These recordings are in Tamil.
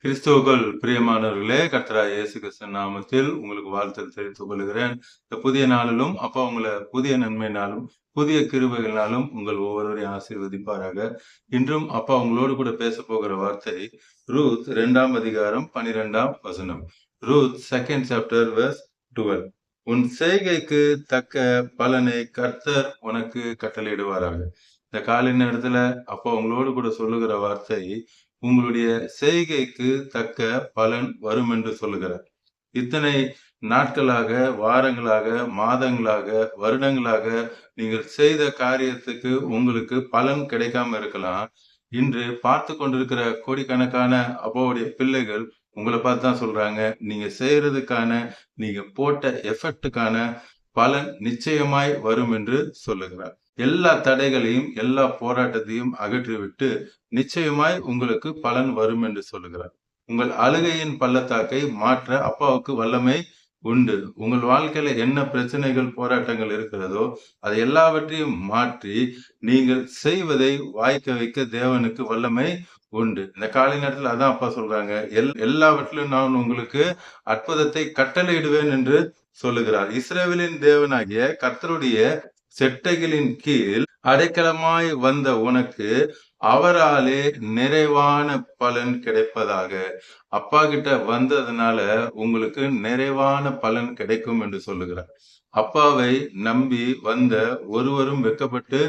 கிறிஸ்துவுக்குள் பிரியமானவர்களே, கர்த்தராகிய இயேசு கிறிஸ்துவின் நாமத்தில் உங்களுக்கு வாழ்த்துக்கள் தெரிவித்துக் கொள்கிறேன். இந்த புதிய நாளிலும் அப்பா உங்களை புதிய நன்மையினாலும் புதிய கிருபைகளினாலும் உங்கள் ஒவ்வொருவரையும் ஆசீர்வதிப்பாராக. இன்றும் அப்பா உங்களோடு கூட பேச போகிற வார்த்தை ரூத் 2ஆம் அதிகாரம் 12ஆம் வசனம். Ruth 2nd chapter verse 12. உன் செய்கைக்கு தக்க பலனை கர்த்தர் உனக்கு கட்டளையிடுவாராக. இந்த காலை நேரத்துல அப்பா உங்களோடு கூட சொல்லுகிற வார்த்தை, உங்களுடைய செய்கைக்கு தக்க பலன் வரும் என்று சொல்லுகிறார். இத்தனை நாட்களாக, வாரங்களாக, மாதங்களாக, வருடங்களாக நீங்கள் செய்த காரியத்துக்கு உங்களுக்கு பலன் கிடைக்காம இருக்கலாம். இன்று பார்த்து கொண்டிருக்கிற கோடிக்கணக்கான அப்பாவுடைய பிள்ளைகள் உங்களை பார்த்து தான் சொல்றாங்க, நீங்க செய்யறதுக்கான, நீங்க போட்ட எஃபெக்டுக்கான பலன் நிச்சயமாய் வரும் என்று சொல்லுகிறார். எல்லா தடைகளையும் எல்லா போராட்டத்தையும் அகற்றிவிட்டு நிச்சயமாய் உங்களுக்கு பலன் வரும் என்று சொல்லுகிறார். உங்கள் அழுகையின் பள்ளத்தாக்கை மாற்ற அப்பாவுக்கு வல்லமை உண்டு. உங்கள் வாழ்க்கையில என்ன பிரச்சனைகள் போராட்டங்கள் இருக்கிறதோ அதை எல்லாவற்றையும் மாற்றி நீங்கள் செய்வதை வாய்க்க வைக்க தேவனுக்கு வல்லமை உண்டு. இந்த காலை நேரத்தில் அதான் அப்பா சொல்றாங்க, எல்லாவற்றிலும் நான் உங்களுக்கு அற்புதத்தை கட்டளையிடுவேன் என்று சொல்லுகிறார். இஸ்ரவேலின் தேவனாகிய கர்த்தருடைய செட்டைகளின் கீழ் அடைக்கலமாய் வந்த உனக்கு அவராலே நிறைவான பலன் கிடைப்பதாக. அப்பா கிட்ட வந்ததுனால உங்களுக்கு நிறைவான பலன் கிடைக்கும் என்று சொல்லுகிறார். அப்பாவை நம்பி வந்த ஒருவரும் வெட்கப்பட்டு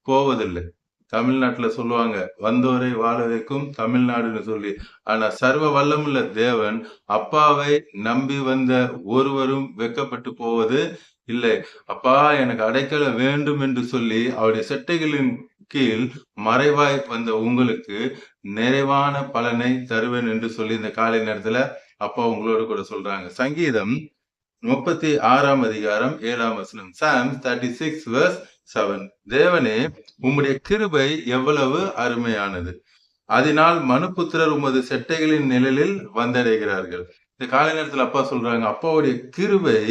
போவதில்லை. தமிழ்நாட்டுல சொல்லுவாங்க, வந்தோரை வாழ வைக்கும் தமிழ்நாடுன்னு சொல்லி. ஆனா சர்வ வல்லமுள்ள தேவன் அப்பாவை நம்பி வந்த ஒருவரும் வெட்கப்பட்டு போவது இல்லை. அப்பா எனக்கு அடைக்கலம் வேண்டும் என்று சொல்லி அவருடைய செட்டைகளின் கீழ் மறைவாய் வந்த உங்களுக்கு நிறைவான பலனை தருவேன் என்று சொல்லி இந்த காலை நேரத்துல அப்பா உங்களோடு கூட சொல்றாங்க. சங்கீதம் 36ஆம் அதிகாரம் 7ஆம் வசனம். Psalms 36 verse 7. தேவனே, உம்முடைய கிருபை எவ்வளவு அருமையானது, அதனால் மனுபுத்திரர் உமது செட்டைகளின் நிழலில் வந்தடைகிறார்கள். இந்த காலை நேரத்துல அப்பா சொல்றாங்க, அப்பாவுடைய கிருபை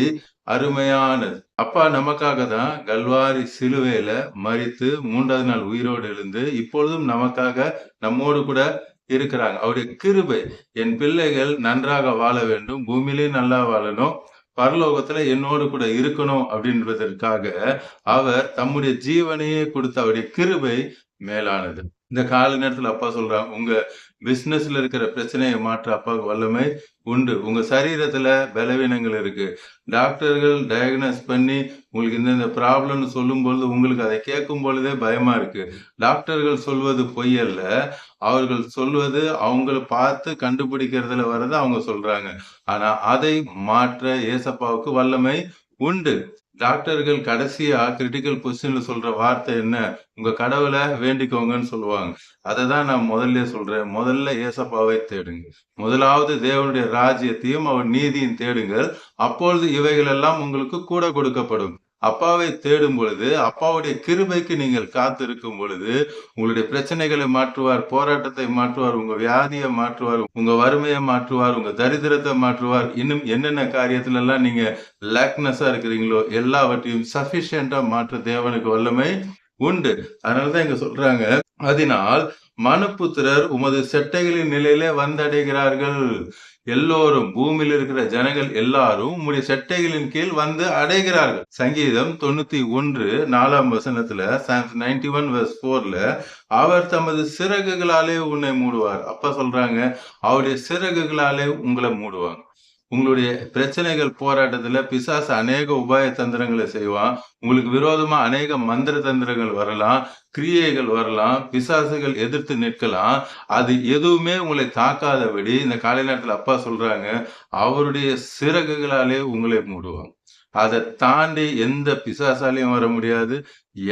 அருமையானது. அப்பா நமக்காக தான் கல்வாரி சிலுவையில மரித்து 3ஆவது நாள் உயிரோடு எழுந்து இப்பொழுதும் நமக்காக நம்மோடு கூட இருக்கிறாங்க. அவருடைய கிருபை, என் பிள்ளைகள் நன்றாக வாழ வேண்டும், பூமியிலே நல்லா வாழணும், பரலோகத்துல என்னோடு கூட இருக்கணும் அப்படின்றதற்காக அவர் தம்முடைய ஜீவனையே கொடுத்த அவருடைய கிருபை மேலானது. இந்த கால நேரத்துல அப்பா சொல்றாங்க, உங்க பிசினஸ்ல இருக்கிற பிரச்சனையை மாற்ற அப்பாவுக்கு வல்லமை உண்டு. உங்க சரீரத்துல பலவீனங்கள் இருக்கு, டாக்டர்கள் டயக்னோஸ் பண்ணி உங்களுக்கு இந்த ப்ராப்ளம்னு சொல்லும் பொழுது உங்களுக்கு அதை கேட்கும் பொழுதே பயமா இருக்கு. டாக்டர்கள் சொல்வது பொய் அல்ல, அவர்கள் சொல்வது அவங்கள பார்த்து கண்டுபிடிக்கிறதுல வரது அவங்க சொல்றாங்க. ஆனா அதை மாற்ற ஏசப்பாவுக்கு வல்லமை உண்டு. டாக்டர்கள் கடைசியா கிரிட்டிக்கல் பொசிஷன்ல சொல்ற வார்த்தை என்ன? உங்க கடவுளை வேண்டிக்கோங்கன்னு சொல்லுவாங்க. அதை தான் நான் முதல்ல சொல்றேன். முதல்ல ஏசப்பாவை தேடுங்க. முதலாவது தேவனுடைய ராஜ்யத்தையும் அவர் நீதியும் தேடுங்கள், அப்பொழுது இவைகள் எல்லாம் உங்களுக்கு கூட கொடுக்கப்படும். அப்பாவை தேடும் பொழுது, அப்பாவுடைய கிருபைக்கு நீங்கள் காத்திருக்கும் பொழுது உங்களுடைய பிரச்சனைகளை மாற்றுவார், போராட்டத்தை மாற்றுவார், உங்க வியாதியை மாற்றுவார், உங்க வறுமையை மாற்றுவார், உங்க தரித்திரத்தை மாற்றுவார். இன்னும் என்னென்ன காரியத்துல எல்லாம் நீங்க லேக்னஸா இருக்கிறீங்களோ எல்லாவற்றையும் சஃபிஷியண்டா மாற்ற தேவனுக்கு வல்லமை உண்டு. அதனாலதான் இங்க சொல்றாங்க, அதனால் மனுபுத்திரர் உமது செட்டைகளின் நிலையிலே வந்தடைகிறார்கள். எல்லோரும், பூமியில் இருக்கிற ஜனங்கள் எல்லாரும் உம்முடைய செட்டைகளின் கீழ் வந்து அடைகிறார்கள். சங்கீதம் 91 4ஆம் வசனத்துல, Psalms 91 verse 4ல, அவர் தமது சிறகுகளாலே உன்னை மூடுவார். அப்பா சொல்றாங்க, அவருடைய சிறகுகளாலே உங்களை மூடுவாங்க. உங்களுடைய பிரச்சனைகள் போராட்டத்துல பிசாசு அநேக உபாய தந்திரங்களை செய்வான். உங்களுக்கு விரோதமா அநேக மந்திர தந்திரங்கள் வரலாம், கிரியைகள் வரலாம், பிசாசுகள் எதிர்த்து நிற்கலாம். அது எதுவுமே உங்களை தாக்காதபடி இந்த காலை நேரத்துல அப்பா சொல்றாங்க, அவருடைய சிறகுகளாலே உங்களை மூடுவாங்க. அதை தாண்டி எந்த பிசாசாலையும் வர முடியாது,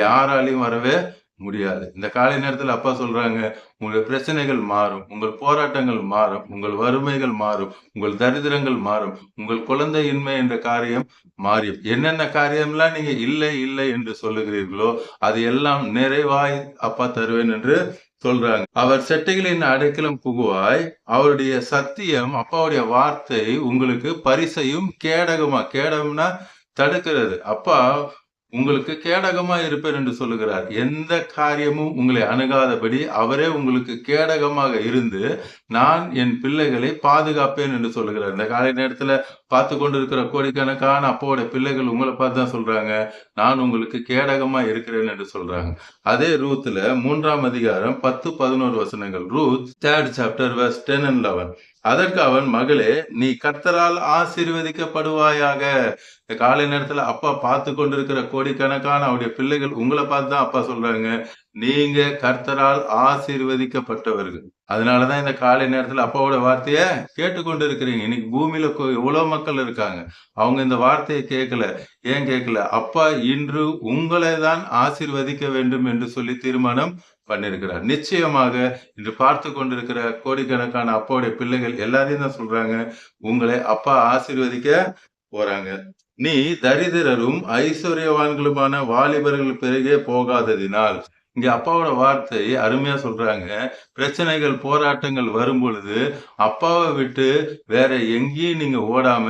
யாராலையும் வரவே முடியாது. இந்த காலை நேரத்துல அப்பா சொல்றாங்க, உங்களுடைய பிரச்சனைகள் மாறும், உங்கள் போராட்டங்கள் மாறும், உங்கள் வறுமைகள் மாறும், உங்கள் தரித்திரங்கள் மாறும், உங்கள் குழந்தையின்மை என்ற காரியம் மாறும். என்னென்ன காரியம்லாம் நீங்க இல்லை இல்லை என்று சொல்லுகிறீர்களோ அது எல்லாம் நிறைவாய் அப்பா தருவேன் என்று சொல்றாங்க. அவர் செட்டைகளின் அடைக்கலம் புகுவாய், அவருடைய சத்தியம், அப்பாவுடைய வார்த்தை உங்களுக்கு பரிசையும் கேடகமா, கேடகம்னா தடுக்கிறது. அப்பா உங்களுக்கு கேடகமா இருப்பேன் என்று சொல்லுகிறார். எந்த காரியமும் உங்களை அணுகாதபடி அவரே உங்களுக்கு கேடகமாக இருந்து, நான் என் பிள்ளைகளை பாதுகாப்பேன் என்று சொல்லுகிறார். இந்த காலை நேரத்துல பார்த்து கொண்டிருக்கிற கோடிக்கணக்கான அப்பாவோட பிள்ளைகள் உங்கள பார்த்து தான் சொல்றாங்க, நான் உங்களுக்கு கேடகமா இருக்கிறேன் என்று சொல்றாங்க. அதே ரூத்ல 3ஆம் அதிகாரம் 10, 11 வசனங்கள். Ruth 3rd chapter verse 10 and 11. அதற்கு அவன், மகளே, நீ கர்த்தரால் ஆசீர்வதிக்கப்படுவாயாக. இந்த காலை நேரத்துல அப்பா பார்த்து கொண்டிருக்கிற கோடிக்கணக்கான அவருடைய பிள்ளைகள் உங்களை பார்த்து தான் அப்பா சொல்றாங்க, நீங்க கர்த்தரால் ஆசீர்வதிக்கப்பட்டவர்கள். அதனாலதான் இந்த காலை நேரத்துல அப்பாவோட வார்த்தைய கேட்டுக்கொண்டு இருக்கிறீங்க. இன்னைக்கு பூமியில எவ்வளவு மக்கள் இருக்காங்க, அவங்க இந்த வார்த்தையை கேட்கல. ஏன் கேட்கல? அப்பா இன்று உங்களை தான் ஆசீர்வதிக்க வேண்டும் என்று சொல்லி தீர்மானம் பண்ணிருக்கிறார். நிச்சயமாக இன்று பார்த்து கொண்டிருக்கிற கோடிக்கணக்கான அப்பாவுடைய பிள்ளைகள் எல்லாரையும் தான் சொல்றாங்க, உங்களை அப்பா ஆசீர்வதிக்க போறாங்க. நீ தரித்திரரும் ஐஸ்வர்யவான்களுமான வாலிபர்கள் பிறகே போகாததினால். இங்க அப்பாவோட வார்த்தை அருமையா சொல்றாங்க. பிரச்சனைகள், போராட்டங்கள் வரும் பொழுது அப்பாவை விட்டு வேற எங்கேயும் நீங்க ஓடாம,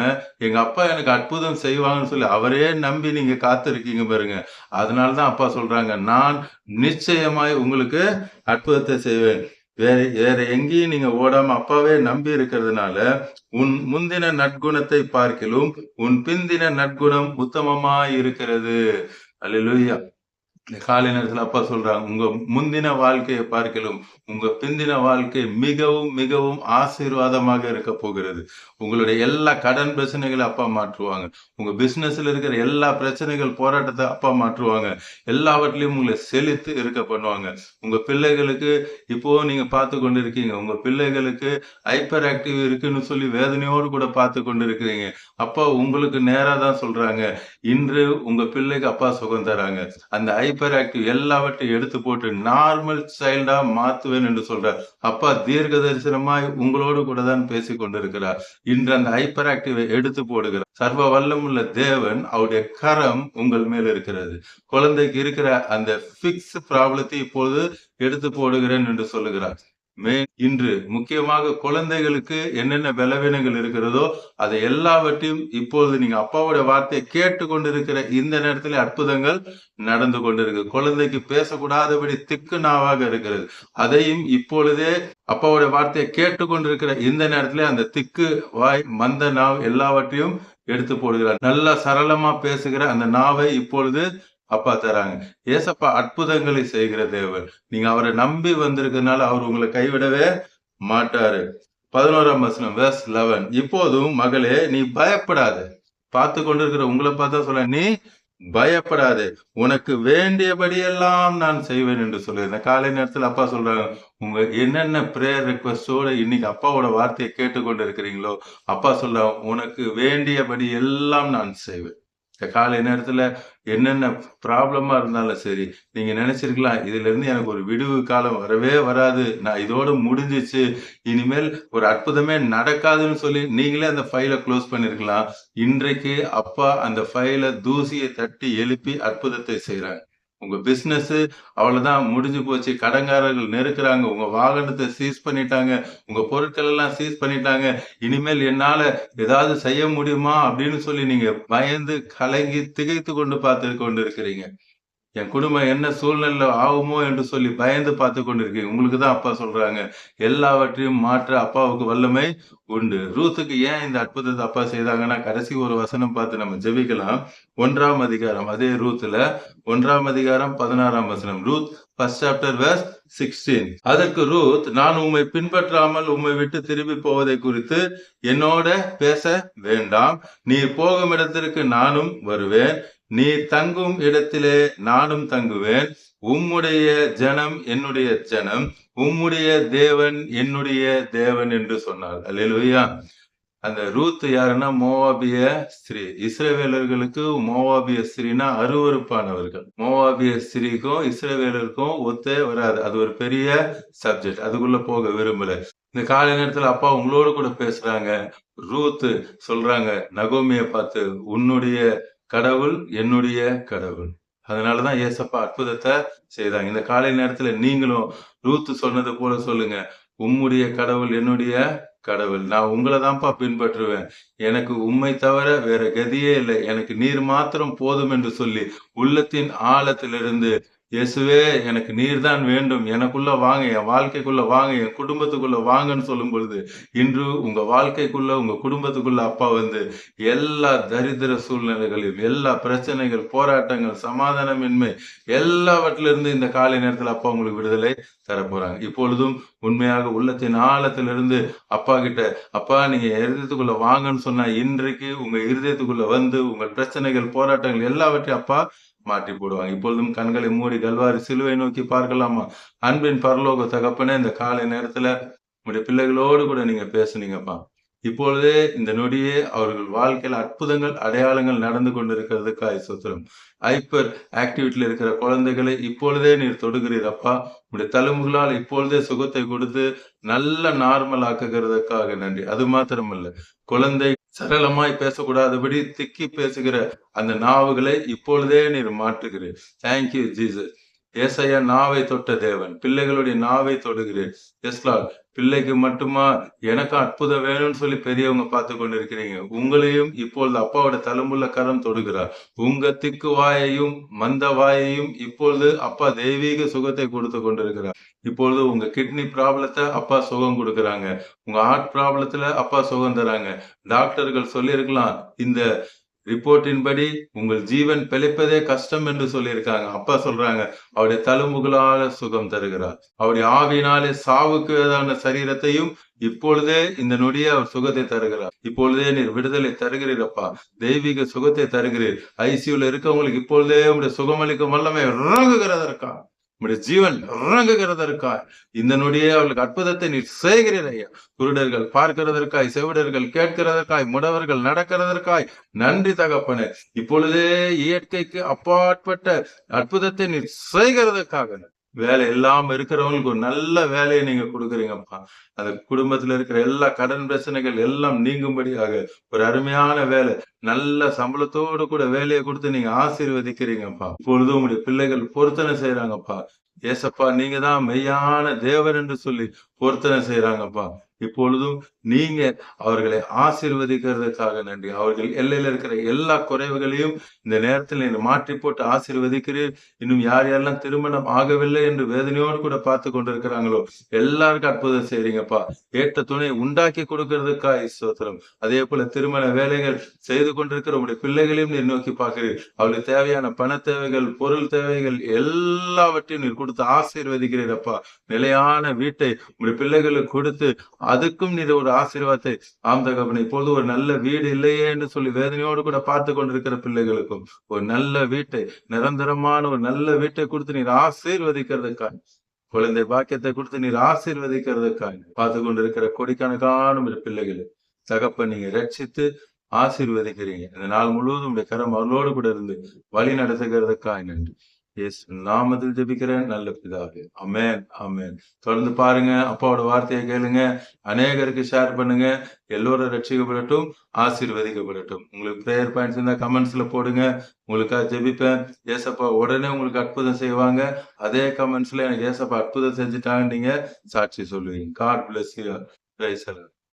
எங்க அப்பா எனக்கு அற்புதம் செய்வாங்கன்னு சொல்லி அவரே நம்பி நீங்க காத்திருக்கீங்க பாருங்க. அதனாலதான் அப்பா சொல்றாங்க, நான் நிச்சயமாய் உங்களுக்கு அற்புதத்தை செய்வேன். வேற எங்கேயும் நீங்க ஓடாம அப்பாவே நம்பி இருக்கிறதுனால, உன் முந்தின நற்குணத்தை பார்க்கிலும் உன் பிந்தின நற்குணம் உத்தமமாய் இருக்கிறது. அல்லேலூயா. காலை நேரத்துல அப்பா சொல்றாங்க, உங்க முந்தின வாழ்க்கையை பார்க்கலும் உங்க பிந்தின வாழ்க்கை மிகவும் மிகவும் ஆசீர்வாதமாக இருக்க போகிறது. உங்களுடைய எல்லா கடன் பிரச்சனைகளை அப்பா மாற்றுவாங்க. உங்க பிசினஸ்ல இருக்கிற எல்லா பிரச்சனைகள், போராட்டத்தை அப்பா மாற்றுவாங்க. எல்லாவற்றிலையும் உங்களை செழித்து இருக்க பண்ணுவாங்க. உங்க பிள்ளைகளுக்கு இப்போ நீங்க பார்த்து கொண்டு இருக்கீங்க, உங்க பிள்ளைகளுக்கு ஹைப்பர் ஆக்டிவ் இருக்குன்னு சொல்லி வேதனையோடு கூட பார்த்து கொண்டு இருக்கிறீங்க. அப்பா உங்களுக்கு நேரா தான் சொல்றாங்க, இன்று உங்க பிள்ளைக்கு அப்பா சுகம் தராங்க. அந்த ஹைப்பர் ஆக்டிவ் எல்லாவற்றையும் எடுத்து போட்டு நார்மல் சைல்டா மாத்துவேன் என்று சொல்றார். அப்பா தீர்க்க தரிசனமாய் உங்களோடு கூட தான் பேசிக் கொண்டிருக்கிறார். இன்று அந்த ஹைப்பர் ஆக்டிவை எடுத்து போடுகிறார். சர்வ வல்லமுள்ள தேவன் அவருடைய கரம் உங்கள் மேல் இருக்கிறது. குழந்தைக்கு இருக்கிற அந்த பிக்ஸ் ப்ராப்ளத்தை இப்போது எடுத்து போடுகிறேன் என்று சொல்லுகிறார். இன்று முக்கியமாக குழந்தைகளுக்கு என்னென்ன பலவீனங்கள் இருக்கிறதோ அதை எல்லாவற்றையும் இப்பொழுது நீங்க அப்பாவோட வார்த்தையை கேட்டு கொண்டிருக்கிற இந்த நேரத்துல அற்புதங்கள் நடந்து கொண்டிருக்கு. குழந்தைக்கு பேசக்கூடாதபடி திக்கு நாவாக இருக்கிறது, அதையும் இப்பொழுதே அப்பாவோட வார்த்தையை கேட்டு கொண்டிருக்கிற இந்த நேரத்துல அந்த திக்கு வாய், மந்த நாவ் எல்லாவற்றையும் எடுத்து போடுகிறார். நல்லா சரளமா பேசுகிற அந்த நாவை இப்பொழுது அப்பா தராங்க. ஏசப்பா அற்புதங்களை செய்கிற தேவன். நீங்க அவரை நம்பி வந்திருக்கிறதுனால அவர் உங்களை கைவிடவே மாட்டாரு. 11ஆம் வசனம் verse 11. இப்போதும் மகளே, நீ பயப்படாத. பார்த்து கொண்டிருக்கிற உங்களை பார்த்தா சொல்ல, நீ பயப்படாதே, உனக்கு வேண்டியபடியெல்லாம் நான் செய்வேன் என்று சொல்லியிருந்தேன். காலை நேரத்தில் அப்பா சொல்றாங்க, உங்க என்னென்ன பிரேயர் ரெக்வஸ்டோட இன்னைக்கு அப்பாவோட வார்த்தையை கேட்டுக்கொண்டு இருக்கிறீங்களோ, அப்பா சொல்றாங்க, உனக்கு வேண்டியபடி எல்லாம் நான் செய்வேன். காலை நேரத்துல என்னென்ன ப்ராப்ளமா இருந்தாலும் சரி, நீங்க நினைச்சிருக்கலாம், இதுல இருந்து எனக்கு ஒரு விடுவு காலம் வரவே வராது, நான் இதோட முடிஞ்சிச்சு, இனிமேல் ஒரு அற்புதமே நடக்காதுன்னு சொல்லி நீங்களே அந்த ஃபைலை க்ளோஸ் பண்ணிருக்கலாம். இன்றைக்கு அப்பா அந்த ஃபைலை தூசியை தட்டி எழுப்பி அற்புதத்தை செய்யறாங்க. உங்க பிசினஸ் அவ்வளவுதான், முடிஞ்சு போச்சு. கடன்காரர்கள் நெருக்குறாங்க, உங்க வாகனத்தை சீஸ் பண்ணிட்டாங்க, உங்க பொருட்கள் எல்லாம் சீஸ் பண்ணிட்டாங்க. இனிமேல் என்னால ஏதாவது செய்ய முடியுமா அப்படின்னு சொல்லி நீங்க பயந்து கலங்கி திகைத்து கொண்டு பார்த்து கொண்டு இருக்கிறீங்க. என் குடும்பம் என்ன சூழ்நிலை ஆகுமோ என்று சொல்லி பயந்து பார்த்து கொண்டிருக்கீங்க. உங்களுக்கு தான் அப்பா சொல்றாங்க, எல்லாவற்றையும் மாற்ற அப்பாவுக்கு வல்லமை உண்டு. ரூத்துக்கு ஏன் இந்த அற்புதத்தை அப்பா செய்தாங்கன்னா, கடைசி ஒரு வசனம் பார்த்து நம்ம ஜெபிக்கலாம். 1ஆம் அதிகாரம், அதே ரூத்துல 1ஆம் அதிகாரம் 16ஆம் வசனம். Ruth 1st chapter verse 16. அதற்கு ரூத், நான் உம்மை பின்பற்றாமல் உம்மை விட்டு திரும்பி போவதை குறித்து என்னோட பேச வேண்டாம். நீர் போகும் இடத்திற்கு நானும் வருவேன், நீ தங்கும் இடத்திலே நானும் தங்குவேன். உம்முடைய ஜனம் என்னுடைய ஜனம், உம்முடைய தேவன் என்னுடைய தேவன் என்று சொன்னார். அல்லேலூயா. அந்த ரூத் யாருன்னா மோவாபிய ஸ்திரீ. இஸ்ரவேலர்களுக்கு மோவாபிய ஸ்திரீனா அருவருப்பானவர்கள். மோவாபிய ஸ்திரீக்கும் இஸ்ரவேலருக்கும் ஒத்தே வராது. அது ஒரு பெரிய சப்ஜெக்ட், அதுக்குள்ள போக விரும்பல. இந்த காலை நேரத்துல அப்பா உங்களோடு கூட பேசுறாங்க. ரூத் சொல்றாங்க நகோமியை பார்த்து, உன்னுடைய கடவுள் என்னுடைய கடவுள். அதனாலதான் ஏசப்பா அற்புதத்தை செய்தாங்க. இந்த காலை நேரத்துல நீங்களும் ரூத் சொன்னது போல சொல்லுங்க, உம்முடைய கடவுள் என்னுடைய கடவுள். நான் உங்கள தான்ப்பா பின்பற்றுவேன். எனக்கு உம்மை தவிர வேற கதியே இல்லை. எனக்கு நீர் மாத்திரம் போதும் என்று சொல்லி, உள்ளத்தின் ஆழத்திலிருந்து இயேசுவே எனக்கு நீர் தான் வேண்டும். எனக்குள்ள வாங்க, என் வாழ்க்கைக்குள்ள வாங்க, என் குடும்பத்துக்குள்ள வாங்கன்னு சொல்லும் பொழுது, இன்று உங்க வாழ்க்கைக்குள்ள, உங்க குடும்பத்துக்குள்ள அப்பா வந்து எல்லா தரித்திர சூழ்நிலைகளையும், எல்லா பிரச்சனைகள், போராட்டங்கள், சமாதானமின்மை எல்லாவற்றிலிருந்து இந்த காலை நேரத்துல அப்பா உங்களுக்கு விடுதலை தரப்போறாங்க. இப்பொழுதும் உண்மையாக உள்ளத்தின் ஆழத்திலிருந்து அப்பா கிட்ட, அப்பா நீங்க இருதயத்துக்குள்ள வாங்கன்னு சொன்னா, இன்றைக்கு உங்க இருதயத்துக்குள்ள வந்து உங்கள் பிரச்சனைகள், போராட்டங்கள் எல்லாவற்றையும் அப்பா மாற்றி போடுவாங்க. இப்பொழுதும் கண்களை மூடி கல்வாரி சிலுவை நோக்கி பார்க்கலாமா? அன்பின் பரலோக தகப்பனே, இந்த காலை நேரத்துல உங்களுடைய பிள்ளைகளோடு கூட நீங்க பேசுனீங்கப்பா. இப்பொழுதே இந்த நொடியே அவர்கள் வாழ்க்கையில அற்புதங்கள், அடையாளங்கள் நடந்து கொண்டிருக்கிறதுக்காய் ஸ்தோத்திரம். ஹைப்பர் ஆக்டிவிட்டில இருக்கிற குழந்தைகளை இப்பொழுதே நீர் தொடுகிறீர் அப்பா. உடைய தழும்புகளால் இப்பொழுதே சுகத்தை கொடுத்து நல்ல நார்மல் ஆக்குகிறதுக்காக நன்றி. அது மாத்திரமல்ல, குழந்தை சரளமாய் பேசக்கூடாதபடி திக்கி பேசுகிற அந்த நாவுகளை இப்பொழுதே நீர் மாற்றுகிறீர். Thank you Jesus. ஏசாயா நாவை தொட்ட தேவன், பிள்ளைகளுடைய நாவை தொடுகிறீர். S Lord. பிள்ளைக்கு மட்டுமா எனக்கு அற்புதம் வேணும்னு சொல்லி பெரியவங்க பார்த்து கொண்டிருக்கிறீங்க. உங்களையும் இப்பொழுது அப்பாவோட தழும்புள்ள கரம் தொடுகிறார். உங்க திக்கு வாயையும் மந்த வாயையும் இப்பொழுது அப்பா தெய்வீக சுகத்தை கொடுத்து கொண்டிருக்கிறார். இப்பொழுது உங்க கிட்னி ப்ராப்ளத்தை அப்பா சுகம் கொடுக்கறாங்க. உங்க ஹார்ட் ப்ராப்ளத்துல அப்பா சுகம் தராங்க. டாக்டர்கள் சொல்லியிருக்கலாம், இந்த ரிப்போர்ட்டின் படி உங்கள் ஜீவன் பிழைப்பதே கஷ்டம் என்று சொல்லியிருக்காங்க. அப்பா சொல்றாங்க, அவருடைய தழும்புகளால சுகம் தருகிறார். அவருடைய ஆவியினாலே சாவுக்கு ஏதான சரீரத்தையும் இப்பொழுதே இந்த நொடியே அவர் சுகத்தை தருகிறார். இப்பொழுதே நீர் விடுதலை தருகிறீரப்பா. தெய்வீக சுகத்தை தருகிறீர். ஐசியூல இருக்கவங்களுக்கு இப்பொழுதே உங்களுடைய சுகமளிக்கும் வல்லமை இறங்குகிறதற்கா, உங்களுடைய ஜீவன் இறங்குகிறதற்காய் இந்த நொடியே அவர்களுக்கு அற்புதத்தை நீர் செய்கிறீர் ஐயா. குருடர்கள் பார்க்கிறதற்காய், செவிடர்கள் கேட்கிறதற்காய், முடவர்கள் நடக்கிறதற்காய் நன்றி தகப்பனே. இப்பொழுதே இயற்கைக்கு அப்பாற்பட்ட அற்புதத்தை நீர் செய்கிறதற்காக வேலை இல்லாம இருக்கிறவங்களுக்கு ஒரு நல்ல வேலையை நீங்க கொடுக்குறீங்கப்பா. அந்த குடும்பத்துல இருக்கிற எல்லா கடன் பிரச்சனைகள் எல்லாம் நீங்கும்படியாக ஒரு அருமையான வேலை, நல்ல சம்பளத்தோடு கூட வேலையை கொடுத்து நீங்க ஆசீர்வதிக்கிறீங்கப்பா. இப்பொழுதும் உங்களுடைய பிள்ளைகள் பொருத்தனை செய்யறாங்கப்பா. ஏசப்பா நீங்க தான் மெய்யான தேவன் என்று சொல்லி பொருத்தனை செய்யறாங்கப்பா. இப்பொழுதும் நீங்க அவர்களை ஆசீர்வதிக்கிறதுக்காக நன்றி. அவர்கள் எல்லையில இருக்கிற எல்லா குறைவுகளையும் இந்த நேரத்தில் நீங்க மாற்றி போட்டு ஆசீர்வதிக்கிறீர். இன்னும் யார் யாரெல்லாம் திருமணம் ஆகவில்லை என்று வேதனையோடு கூட பார்த்து கொண்டிருக்கிறாங்களோ எல்லாருக்கும் அற்புதம் செய்றீங்கப்பா. ஏற்ற துணை உண்டாக்கி கொடுக்கிறதுக்காக ஸ்தோத்திரம். அதே போல திருமண வேலைகள் செய்து கொண்டிருக்கிற உங்களுடைய பிள்ளைகளையும் நீர் நோக்கி பார்க்கிறீர். அவளுக்கு தேவையான பண தேவைகள், பொருள் தேவைகள் எல்லாவற்றையும் நீர் கொடுத்து ஆசீர்வதிக்கிறீரப்பா. நிலையான வீட்டை உங்களுடைய பிள்ளைகளுக்கு கொடுத்து அதுக்கும் நீர் ஒரு ஆசீர்வாதத்தை ஆம் தகப்பனே. இப்பொழுது ஒரு நல்ல வீடு இல்லையே என்று சொல்லி வேதனையோடு கூட பார்த்து கொண்டிருக்கிற பிள்ளைகளுக்கும் ஒரு நல்ல வீட்டை, நிரந்தரமான ஒரு நல்ல வீட்டை கொடுத்து நீர் ஆசீர்வதிக்கிறதுக்காக, குழந்தை பாக்கியத்தை கொடுத்து நீர் ஆசீர்வதிக்கிறதுக்காக பார்த்து கொண்டிருக்கிற கோடிக்கணக்கான பிள்ளைகளை தகப்பன் நீங்க ரட்சித்து ஆசீர்வதிக்கிறீங்க. இந்த நாள் முழுவதும் உடைய கரம் அவளோடு கூட இருந்து வழி நடத்துகிறதுக்காக நன்றி. இயேசு நாமத்தில் ஜெபிக்கிறேன் நல்ல பிதாவே. ஆமென், ஆமென். தொடர்ந்து பாருங்க, அப்பாவோட வார்த்தையை கேளுங்க, அநேகருக்கு ஷேர் பண்ணுங்க. எல்லோரும் ரட்சிக்கப்படட்டும், ஆசீர்வதிக்கப்படட்டும். உங்களுக்கு பிரேயர் பாயிண்ட்ஸ் இருந்தா கமெண்ட்ஸ்ல போடுங்க. உங்களுக்காக ஜெபிப்பேன். ஏசப்பா உடனே உங்களுக்கு அற்புதம் செய்வாங்க. அதே கமெண்ட்ஸ்ல எனக்கு ஏசப்பா அற்புதம் செஞ்சுட்டாங்க நீங்க சாட்சி சொல்லுவீங்க. God bless you. Praise the Lord.